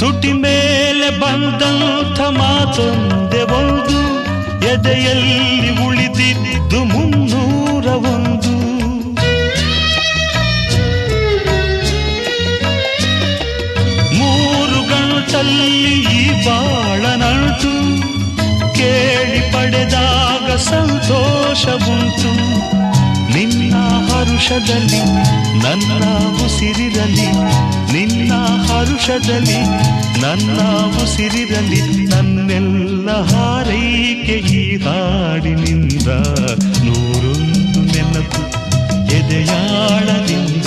ತುಟಿ ಮೇಲೆ ಬಂದಂಥ ಮಾತೊಂದೆ ಒಂದು, ಎದೆಯಲ್ಲಿ ಉಳಿದಿದ್ದು 301. ಮೂರು ಗಂಟಲ್ಲಿ ಈ ಬಾಳನಂಟು, ಕೇಳಿ ಪಡೆದಾಗ ಸಂತೋಷವುಂಟು. ನಿನ್ನ ಹರುಷದಲ್ಲಿ ನನ್ನ ಉಸಿರಿರಲಿ, ನಿನ್ನ ಹರುಷದಲ್ಲಿ ನನ್ನ ಉಸಿರಿರಲಿ. ನನ್ನೆಲ್ಲ ಹಾರೈಕೆ ಈ ಹಾಡಿನಿಂದ, 101 ನೆನಪು ಎದೆಯಾಳದಿಂದ.